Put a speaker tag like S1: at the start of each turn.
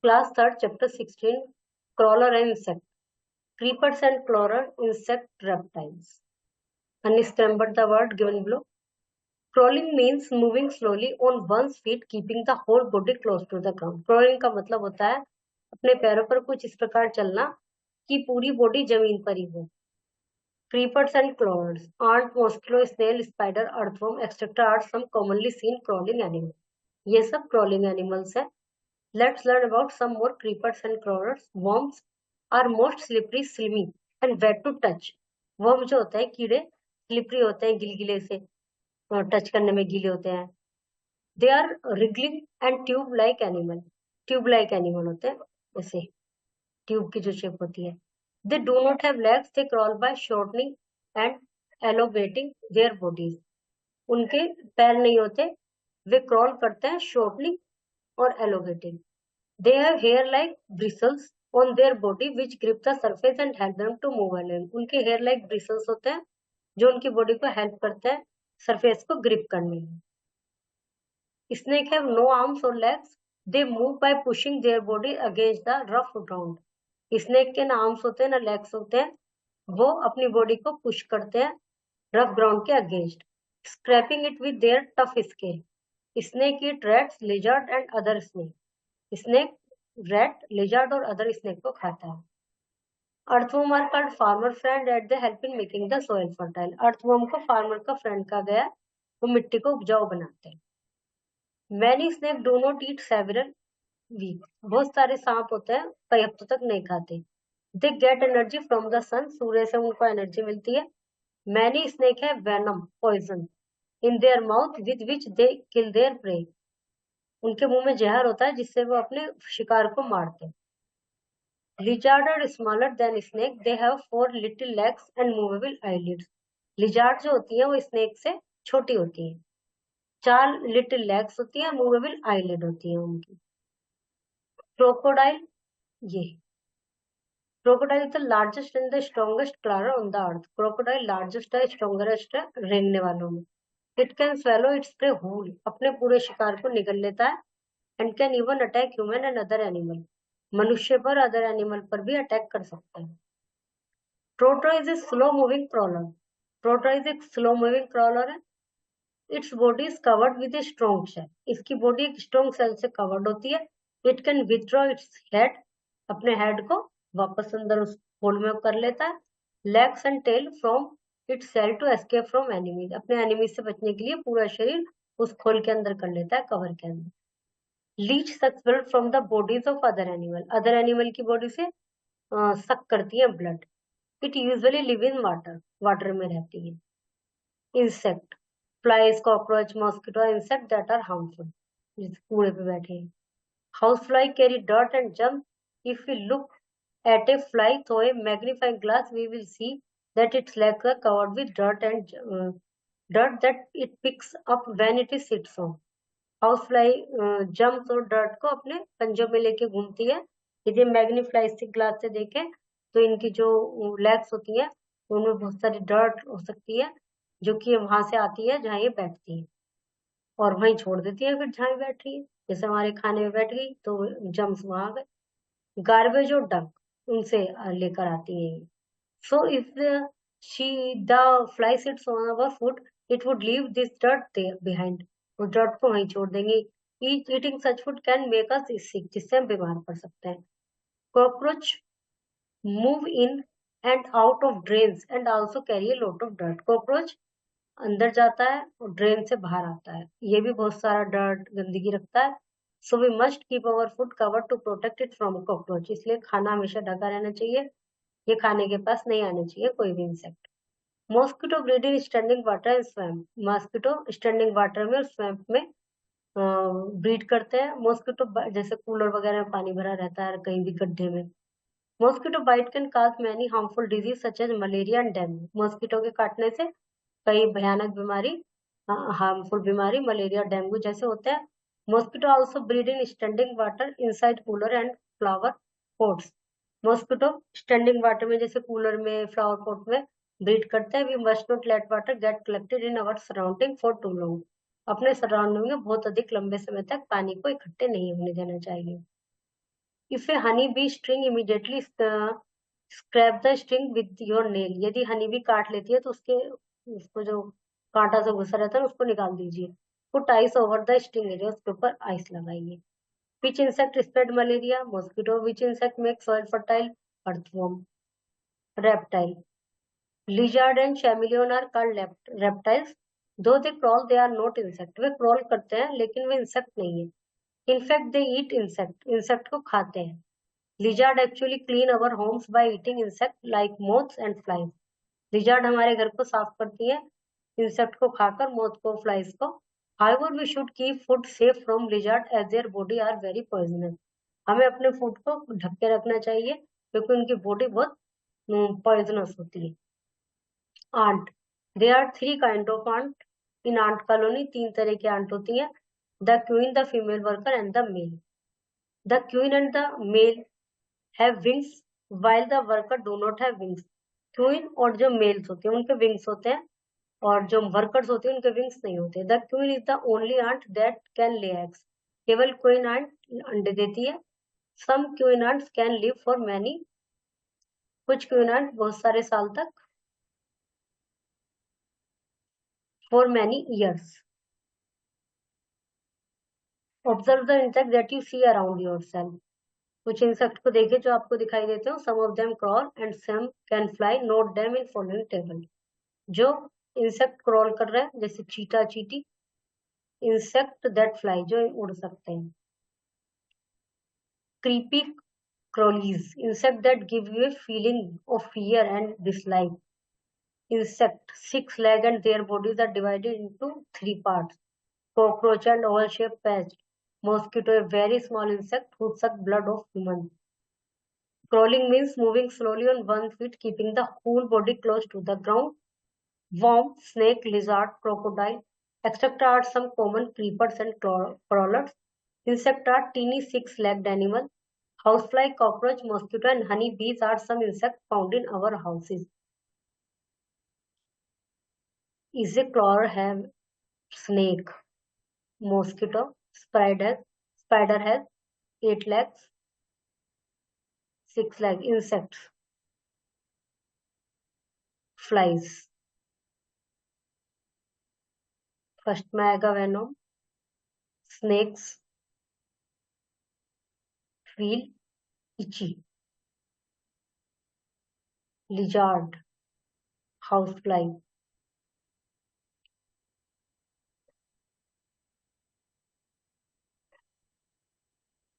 S1: Class 3rd, Chapter 16, Crawler and Insect. Creepers and crawler, insect, reptiles. Unscrambled the word given below. Crawling means moving slowly on one's feet, keeping the whole body close to the ground. Crawling का मतलब होता है अपने पैरों पर कुछ इस प्रकार चलना कि पूरी बॉडी जमीन पर ही हो. Creepers and crawlers. Ant, mosquito, snail, spider, earthworm, etc. are some commonly seen crawling animals. ये सब crawling animals है. Let's learn about some more creepers and crawlers. Worms are most slippery, slimy and wet to touch. Worm जो होते हैं कीड़े slippery होते हैं, गिलगिले से टच करने में गीले होते हैं. They are wriggling and tube-like animal. Tube-like animal होते हैं ऐसे ट्यूब की जो शेप होती है. They do not have legs. They crawl by shortening and elongating their bodies. उनके पैर नहीं होते, वे क्रॉल करते हैं shortening और elongating. They have hair like bristles on their body which grip the surface and help them to move along. उनके hair like bristles होते हैं जो उनकी बॉडी को हेल्प करते हैं सरफेस को ग्रिप करने में. Snake have no arms or legs. They move by pushing their body against the rough ground. Snake के ना आर्म्स होते हैं ना लेग्स होते हैं, वो अपनी बॉडी को पुश करते हैं रफ ग्राउंड के against. Scraping it with their tough skin. Snake eat rats, lizard and other snake. Snake rat, lizard और अदर स्नेक को खाता है. Earthworm are called farmer friend at the help in making the soil fertile. Earthworm को farmer का friend कहा गया, वो मिट्टी को उपजाऊ बनाते हैं. Many snake do not eat several week. बहुत सारे सांप होते हैं कई हफ्तों तक नहीं खाते. They get energy from the sun. सूर्य से उनको एनर्जी मिलती है. Many snake have venom poison in their mouth with which they kill their prey. उनके मुंह में जहर होता है जिससे वो अपने शिकार को मारते हैं. Lizards are smaller than snake. They have 4 little legs and movable eyelids. Lizard जो होती है वो स्नेक से छोटी होती है. 4 little legs होती है, movable eyelid होती है उनकी. Crocodile, ये Crocodile is the largest and the strongest crawler on the earth. Crocodile largest है, strongest है रेंगने वालों में. It can swallow its prey whole. अपने पूरे शिकार को निगल लेता है. And can even attack human and other animal. मनुष्य पर अदर एनिमल पर भी अटैक कर सकता है. Tortoise is slow moving crawler. Tortoise एक slow moving crawler है. Its body is covered with a strong shell. इसकी बॉडी एक स्ट्रॉन्ग सेल से कवर्ड होती है. It can withdraw its head. अपने हेड को वापस अंदर उस होल में कर लेता है. Legs and tail from its cell to escape from enemies. अपने एनिमीज से बचने के लिए पूरा शरीर उस खोल के अंदर कर लेता है, कवर के अंदर. Leech sucks blood from the bodies of other animal. Other animal की बॉडी से सक करती है blood. It usually live in water. Water में रहती है. Insect. Flies, cockroach, mosquito, insect that are harmful. जिस कूड़े पे बैठे हैं. Housefly carry dirt and germs. If we look at a fly through a magnifying glass, we will see that its legs are covered with dirt and dirt that it picks up when it is sits on. Housefly germs और dirt को अपने पंजों में लेके घूमती है. यदि मैग्नीफ्लाई से ग्लास से देखें तो इनकी जो लेग्स होती है उनमें बहुत सारी डर्ट हो सकती है जो कि वहां से आती है जहाँ ये बैठती है और वहीं छोड़ देती है फिर जहाँ ये बैठ रही है. जैसे हमारे खाने में बैठ गई तो जम्स वहां आ गए. गार्बेज और डंक उनसे लेकर आती है. So if the fly sits on our food it would leave this dirt there behind. उस डर्ट को वहीं छोड़ देंगे. Eating such food can make us sick. जिससे हम बीमार पड़ सकते हैं. Cockroach move in and out of drains and also carry a lot of dirt. Cockroach अंदर जाता है और ड्रेन से बाहर आता है. ये भी बहुत सारा डर्ट गंदगी रखता है. So we must keep our food cover to protect it from cockroach. इसलिए खाना हमेशा ढका रहना चाहिए. ये खाने के पास नहीं आने चाहिए कोई भी insect. Mosquito breed in standing water and swamp. Mosquito standing water में और स्वैम्प में ब्रीड करते हैं. मॉस्किटो जैसे कूलर वगैरह में पानी भरा रहता है कहीं भी गड्ढे में. Mosquito bite can cause many harmful diseases such as malaria and dengue. Mosquito के काटने से कई भयानक बीमारी, हार्मफुल बीमारी मलेरिया डेंगू जैसे होते हैं. Mosquito also breed in standing water inside cooler and flower pots. Mosquito standing water में जैसे कूलर में फ्लावर पॉट में ब्रीड करते हैं. We must not let water get collected in our surrounding for too long. अपने surrounding में बहुत अधिक लंबे समय तक पानी को इकट्ठे नहीं होने देना चाहिए. If A honey be string immediately scrap the string with your nail, यदि हनी बी काट लेती है तो उसको जो कांटा से घुसा रहता है उसको निकाल दीजिए। Put ice over the sting area, उसके ऊपर आइस लगाइए। Which insect spread malaria? Mosquito. Which insect make soil fertile? Earthworm. Reptile. Lizard and chameleon are called reptiles, though they crawl they are not insect, वे crawl करते हैं लेकिन वे insect नहीं है। In fact they eat insect, insect को खाते हैं। Lizard actually clean our homes by eating insect like moths and flies, lizard हमारे घर को साफ करती है इंसेक्ट को खाकर, मोथ को, फ्लाइज को। However we should keep food safe from lizard as their body are very poisonous, हमें अपने फूड को ढक के रखना चाहिए क्योंकि उनकी बॉडी बहुत पॉइजनस होती है। Ant, there are three kind of ant in ant colony, तीन तरह की आंट होती हैं। The queen, the female worker and the male. The queen and the male have wings while the worker do not have wings। क्वीन और जो mails होते हैं उनके विंग्स होते हैं और जो वर्कर्स होते हैं उनके विंग्स नहीं होते। The queen is the only ant that can lay eggs, केवल क्वीन आंट अंडे देती है। Some queen ants can live for many, कुछ क्वीन आंट बहुत सारे साल तक, for many years. Observe the insect that you see around yourself, कुछ इंसेक्ट को देखे जो आपको दिखाई देते हो। Some of them crawl and some can fly, note them in following table. जो इंसेक्ट क्रॉल कर रहे हैं जैसे चीटा चीटी, इंसेक्ट दैट फ्लाई जो उड़ सकते हैं। Creepy crawlies, insect that give you a feeling of fear and dislike। Insect, six legs and their bodies are divided into three parts. Cockroach and oval-shaped pest. Mosquito, a very small insect who suck blood of humans. Crawling means moving slowly on one feet, keeping the whole body close to the ground. Worm, snake, lizard, crocodile, etc. are some common creepers and crawlers. Insects are teeny six-legged animals. Housefly, cockroach, mosquito, and honey bees are some insects found in our houses. Is a crawler have snake? Mosquito, spider has eight legs, six legs. Insects, flies. First में आएगा venom, snakes feel itchy, lizard house fly,